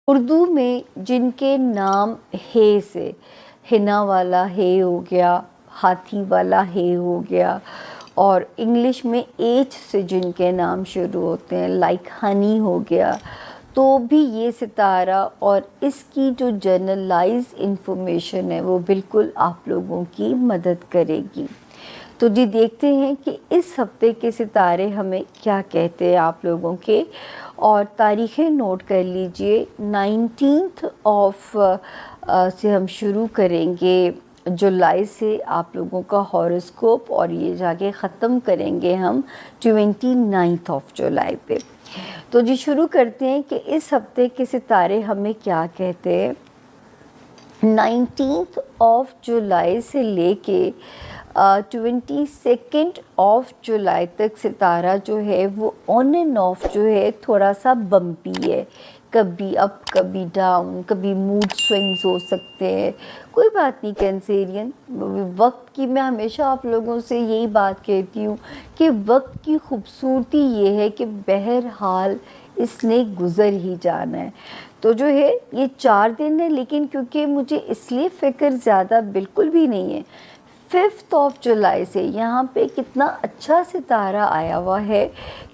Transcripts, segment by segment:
اردو میں جن کے نام ہے سے، ہنا والا ہے ہو گیا، ہاتھی والا ہے ہو گیا، اور انگلش میں ایچ سے جن کے نام شروع ہوتے ہیں لائک ہنی ہو گیا، تو بھی یہ ستارہ اور اس کی جو جنرلائز انفارمیشن ہے وہ بالکل آپ لوگوں کی مدد کرے گی۔ تو جی دیکھتے ہیں کہ اس ہفتے کے ستارے ہمیں کیا کہتے ہیں آپ لوگوں کے، اور تاریخیں نوٹ کر لیجئے۔ 19 آف سے ہم شروع کریں گے جولائی سے آپ لوگوں کا ہاروسکوپ، اور یہ جا کے ختم کریں گے ہم 29 آف جولائی پہ۔ تو جی شروع کرتے ہیں کہ اس ہفتے کے ستارے ہمیں کیا کہتے ہیں۔ 19 آف جولائی سے لے کے 22 آف جولائی تک ستارہ جو ہے وہ آن اینڈ آف جو ہے تھوڑا سا بمپی ہے، کبھی اپ کبھی ڈاؤن، کبھی موڈ سوئنگز ہو سکتے ہیں۔ کوئی بات نہیں کینسیرین، وقت کی میں ہمیشہ آپ لوگوں سے یہی بات کہتی ہوں کہ وقت کی خوبصورتی یہ ہے کہ بہرحال اس نے گزر ہی جانا ہے۔ تو جو ہے یہ 4 دن ہے، لیکن کیونکہ مجھے اس لیے فکر زیادہ بالکل بھی نہیں ہے، 5 آف جولائی سے یہاں پہ کتنا اچھا ستارہ آیا ہوا ہے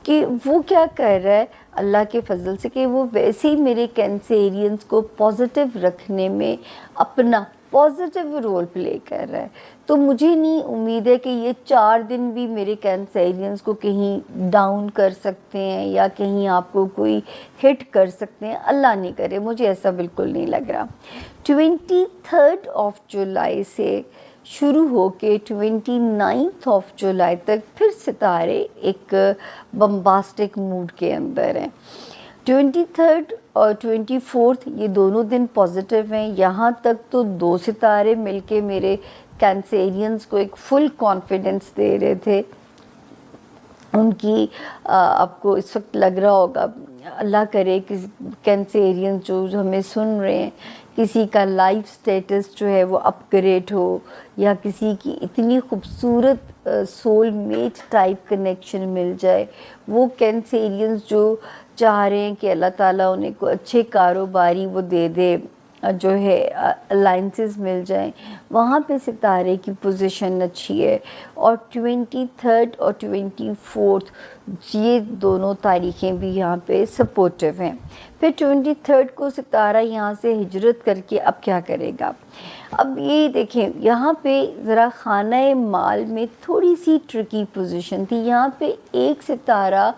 کہ وہ کیا کر رہا ہے اللہ کے فضل سے کہ وہ ویسے ہی میرے کینسیرینز کو پازیٹیو رکھنے میں اپنا پازیٹیو رول پلے کر رہا ہے۔ تو مجھے نہیں امید ہے کہ یہ 4 دن بھی میرے کینسیرینز کو کہیں ڈاؤن کر سکتے ہیں یا کہیں آپ کو کوئی ہٹ کر سکتے ہیں، اللہ نہیں کرے، مجھے ایسا بالکل نہیں لگ رہا۔ 23 آف جولائی سے شروع ہو کے 29 آف جولائی تک پھر ستارے ایک بمباسٹک موڈ کے اندر ہیں۔ 23 اور 24 یہ دونوں دن پازیٹیو ہیں، یہاں تک تو 2 ستارے مل کے میرے کینسیرینز کو ایک فل کانفیڈنس دے رہے تھے۔ ان کی آپ کو اس وقت لگ رہا ہوگا، اللہ کرے کہ کینسیرینز جو ہمیں سن رہے ہیں کسی کا لائف سٹیٹس جو ہے وہ اپ گریڈ ہو، یا کسی کی اتنی خوبصورت سول میٹ ٹائپ کنیکشن مل جائے، وہ کینسیرینز جو چاہ رہے ہیں کہ اللہ تعالیٰ انہیں کو اچھے کاروباری وہ دے دے، جو ہے الائنسز مل جائیں، وہاں پہ ستارے کی پوزیشن اچھی ہے۔ اور 23 اور 24 یہ دونوں تاریخیں بھی یہاں پہ سپورٹیو ہیں۔ پھر 23 کو ستارہ یہاں سے ہجرت کر کے اب کیا کرے گا؟ اب یہ دیکھیں یہاں پہ ذرا خانہ مال میں تھوڑی سی ٹرکی پوزیشن تھی، یہاں پہ ایک ستارہ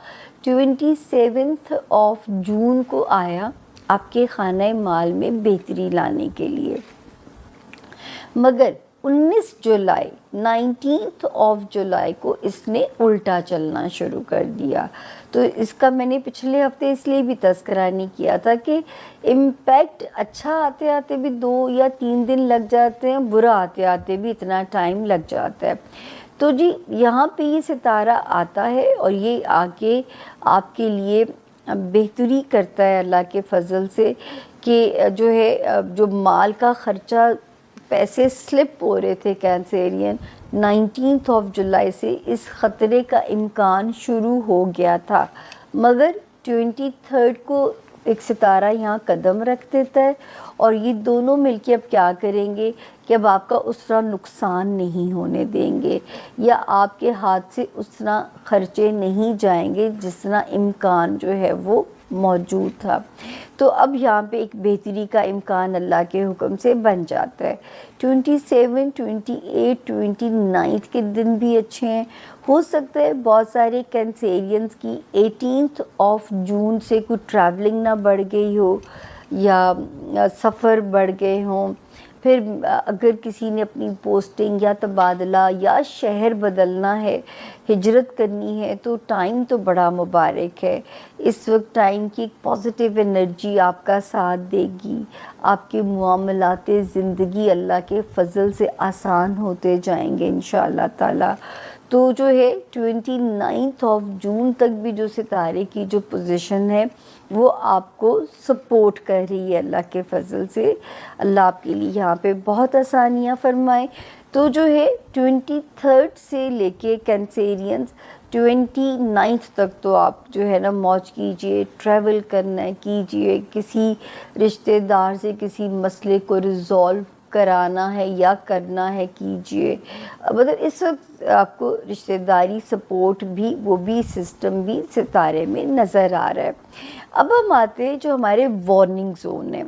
27 آف جون کو آیا آپ کے خانہ مال میں بہتری لانے کے لیے، مگر 19 جولائی 19 آف جولائی کو اس نے الٹا چلنا شروع کر دیا۔ تو اس کا میں نے پچھلے ہفتے اس لیے بھی تذکرہ نہیں کیا تھا کہ امپیکٹ اچھا آتے آتے بھی 2 یا 3 دن لگ جاتے ہیں، برا آتے آتے بھی اتنا ٹائم لگ جاتا ہے۔ تو جی یہاں پہ یہ ستارہ آتا ہے اور یہ آ کے آپ کے لیے بہتری کرتا ہے اللہ کے فضل سے کہ جو ہے جو مال کا خرچہ پیسے سلپ ہو رہے تھے کینسیرین، 19 آف جولائی سے اس خطرے کا امکان شروع ہو گیا تھا، مگر 23 کو ایک ستارہ یہاں قدم رکھ دیتا ہے، اور یہ دونوں مل کے اب کیا کریں گے کہ اب آپ کا اس طرح نقصان نہیں ہونے دیں گے، یا آپ کے ہاتھ سے اس طرح خرچے نہیں جائیں گے جس طرح امکان جو ہے وہ موجود تھا۔ تو اب یہاں پہ ایک بہتری کا امکان اللہ کے حکم سے بن جاتا ہے۔ 27 28 29 کے دن بھی اچھے ہیں، ہو سکتا ہے بہت سارے کینسیرینز کی 18 آف جون سے کوئی ٹریولنگ نہ بڑھ گئی ہو یا سفر بڑھ گئے ہوں، پھر اگر کسی نے اپنی پوسٹنگ یا تبادلہ یا شہر بدلنا ہے، ہجرت کرنی ہے، تو ٹائم تو بڑا مبارک ہے۔ اس وقت ٹائم کی ایک پازیٹیو انرجی آپ کا ساتھ دے گی، آپ کے معاملات زندگی اللہ کے فضل سے آسان ہوتے جائیں گے انشاءاللہ تعالی۔ تو جو ہے 29 آف جون تک بھی جو ستارے کی جو پوزیشن ہے وہ آپ کو سپورٹ کر رہی ہے اللہ کے فضل سے، اللہ آپ کے لیے یہاں پہ بہت آسانیاں فرمائے۔ تو جو ہے 23 سے لے کے کینسیرینز 29 तक तो आप जो है ना मौज कीजिए, ट्रैवल करना है कीजिए, किसी रिश्तेदार से किसी मसले को रिज़ॉल्व कराना है या करना है कीजिए। मतलब इस वक्त आपको रिश्तेदारी सपोर्ट भी, वो भी सिस्टम भी सितारे में नज़र आ रहा है। अब हम आते हैं जो हमारे वार्निंग जोन है।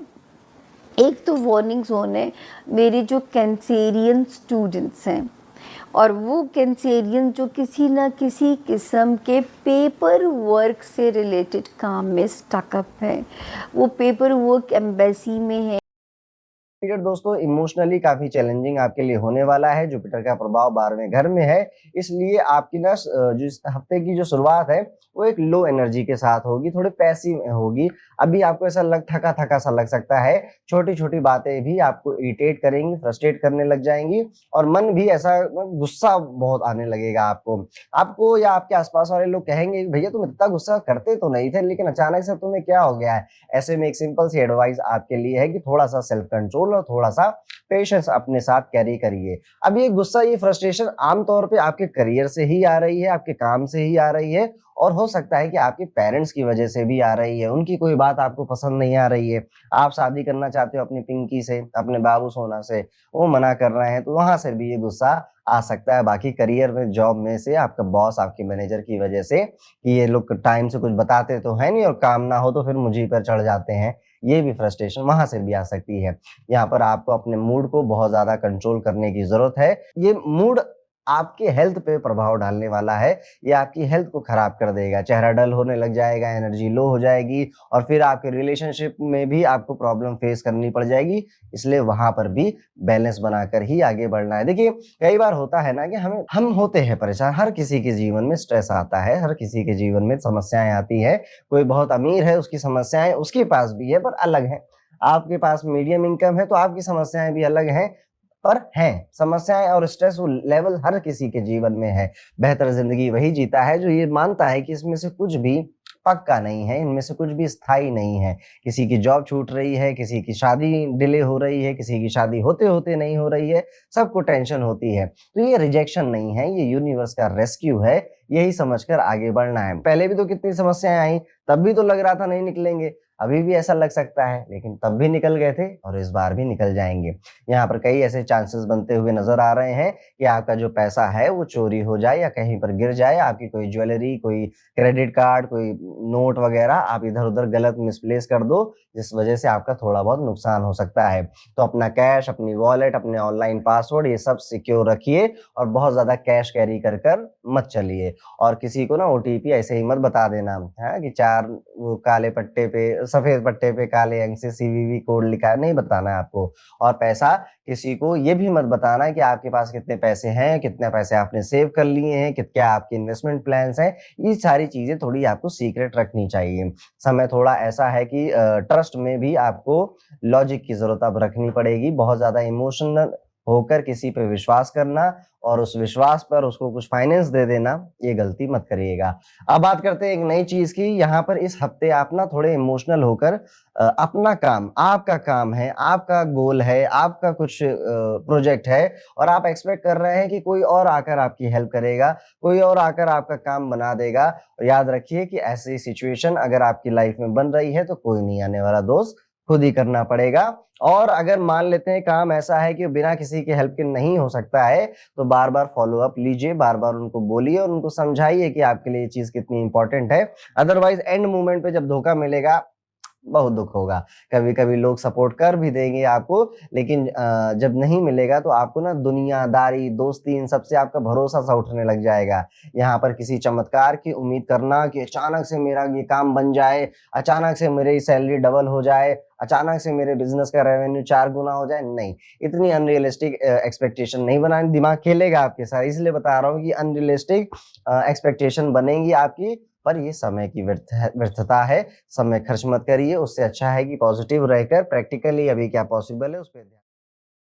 एक तो वार्निंग जोन है मेरे जो कैंसेरियन स्टूडेंट्स हैं, और वो कैंसेरियन जो किसी ना किसी किस्म के पेपर वर्क से रिलेटेड काम में स्टकअप हैं। वो पेपर वर्क एम्बेसी में है। पीरियड दोस्तों इमोशनली काफी चैलेंजिंग आपके लिए होने वाला है। जुपिटर का प्रभाव 12वें घर में है, इसलिए आपकी ना जो इस हफ्ते की जो शुरुआत है वो एक लो एनर्जी के साथ होगी, थोड़ी पैसिव होगी। अभी आपको ऐसा थका थका सा लग सकता है, छोटी छोटी बातें भी आपको इरिटेट करेंगी, फ्रस्ट्रेट करने लग जाएंगी, और मन भी ऐसा गुस्सा बहुत आने लगेगा आपको या आपके आसपास वाले लोग कहेंगे भैया तुम इतना गुस्सा करते तो नहीं थे, लेकिन अचानक से तुम्हें क्या हो गया है। ऐसे में एक सिंपल सी एडवाइस आपके लिए है कि थोड़ा सा सेल्फ कंट्रोल और थोड़ा सा पेशेंस अपने साथ कैरी करिए। अब ये गुस्सा, ये फ्रस्ट्रेशन आमतौर पे आपके करियर से ही आ रही है, आपके काम से ही आ रही है, और हो सकता है कि आपके पेरेंट्स की वजह से भी आ रही है। उनकी कोई बात आपको पसंद नहीं आ रही है, आप शादी करना चाहते हो अपनी पिंकी से, अपने बाबू सोना से, वो मना कर रहे हैं, तो वहां से भी ये गुस्सा आ सकता है। बाकी करियर में, जॉब में से आपका बॉस, आपके मैनेजर की वजह से कि ये लोग टाइम से कुछ बताते तो है नहीं और काम ना हो तो फिर मुझे पर चढ़ जाते हैं, ये भी फ्रस्ट्रेशन वहां से भी आ सकती है। यहाँ पर आपको अपने मूड को बहुत ज्यादा कंट्रोल करने की जरूरत है। ये मूड आपके हेल्थ पे प्रभाव डालने वाला है, ये आपकी हेल्थ को खराब कर देगा। चेहरा डल होने लग जाएगा, एनर्जी लो हो जाएगी, और फिर आपके रिलेशनशिप में भी आपको प्रॉब्लम फेस करनी पड़ जाएगी। इसलिए वहां पर भी बैलेंस बनाकर ही आगे बढ़ना है। देखिए कई बार होता है ना कि हम होते हैं परेशान, हर किसी के जीवन में स्ट्रेस आता है, हर किसी के जीवन में समस्याएं आती है। कोई बहुत अमीर है, उसकी समस्याएं उसके पास भी है पर अलग है। आपके पास मीडियम इनकम है तो आपकी समस्याएं भी अलग हैं, पर हैं समस्याएं और स्ट्रेस लेवल हर किसी के जीवन में है। बेहतर जिंदगी वही जीता है जो ये मानता है कि इसमें से कुछ भी पक्का नहीं है, इनमें से कुछ भी स्थायी नहीं है। किसी की जॉब छूट रही है, किसी की शादी डिले हो रही है, किसी की शादी होते होते नहीं हो रही है, सबको टेंशन होती है। तो ये रिजेक्शन नहीं है, ये यूनिवर्स का रेस्क्यू है, यही समझकर आगे बढ़ना है। पहले भी तो कितनी समस्याएं आई, तब भी तो लग रहा था नहीं निकलेंगे, अभी भी ऐसा लग सकता है, लेकिन तब भी निकल गए थे और इस बार भी निकल जाएंगे। यहाँ पर कई ऐसे चांसेस बनते हुए नजर आ रहे हैं कि आपका जो पैसा है वो चोरी हो जाए या कहीं पर गिर जाए, आपकी कोई ज्वेलरी, कोई क्रेडिट कार्ड, कोई नोट वगैरह आप इधर उधर गलत मिसप्लेस कर दो, जिस वजह से आपका थोड़ा बहुत नुकसान हो सकता है। तो अपना कैश, अपनी वॉलेट, अपने ऑनलाइन पासवर्ड ये सब सिक्योर रखिए, और बहुत ज्यादा कैश कैरी कर कर मत चलिए। और किसी को ना ओटीपी ऐसे ही मत बता देना है कि 4 वो काले पट्टे पे, सफेद पट्टे पे काले अंक से सीवीवी कोड लिखा है, नहीं बताना है आपको। और पैसा किसी को ये भी मत बताना है कि आपके पास कितने पैसे हैं, कितने पैसे आपने सेव कर लिए हैं, क्या आपके इन्वेस्टमेंट प्लान्स हैं। ये सारी चीजें थोड़ी आपको सीक्रेट रखनी चाहिए। समय थोड़ा ऐसा है कि ट्रस्ट में भी आपको लॉजिक की जरूरत अब रखनी पड़ेगी। बहुत ज्यादा इमोशनल होकर किसी पे विश्वास करना और उस विश्वास पर उसको कुछ फाइनेंस दे देना, ये गलती मत करिएगा। अब बात करते हैं एक नई चीज की। यहाँ पर इस हफ्ते आप ना थोड़े इमोशनल होकर अपना काम, आपका काम है, आपका गोल है, आपका कुछ प्रोजेक्ट है, और आप एक्सपेक्ट कर रहे हैं कि कोई और आकर आपकी हेल्प करेगा, कोई और आकर आपका काम बना देगा। और याद रखिए कि ऐसी सिचुएशन अगर आपकी लाइफ में बन रही है तो कोई नहीं आने वाला दोस्त, खुद ही करना पड़ेगा। और अगर मान लेते हैं काम ऐसा है कि बिना किसी के हेल्प के नहीं हो सकता है, तो बार बार फॉलो अप लीजिए, बार बार उनको बोलिए और उनको समझाइए कि आपके लिए ये चीज कितनी इंपॉर्टेंट है। अदरवाइज एंड मोमेंट पे जब धोखा मिलेगा बहुत दुख होगा। कभी कभी लोग सपोर्ट कर भी देंगे आपको, लेकिन जब नहीं मिलेगा तो आपको ना दुनियादारी, दोस्ती, इन सबसे आपका भरोसा सा उठने लग जाएगा। यहाँ पर किसी चमत्कार की उम्मीद करना कि अचानक से मेरा ये काम बन जाए, अचानक से मेरी सैलरी डबल हो जाए, अचानक से मेरे बिजनेस का रेवेन्यू 4 गुना हो जाए, नहीं, इतनी अनरियलिस्टिक एक्सपेक्टेशन नहीं बनानी। दिमाग खेलेगा आपके साथ, इसलिए बता रहा हूँ कि अनरियलिस्टिक एक्सपेक्टेशन बनेगी आपकी, पर ये समय की व्यर्थता है। समय खर्च मत करिए, उससे अच्छा है कि पॉजिटिव रहकर प्रैक्टिकली अभी क्या पॉसिबल है उस पर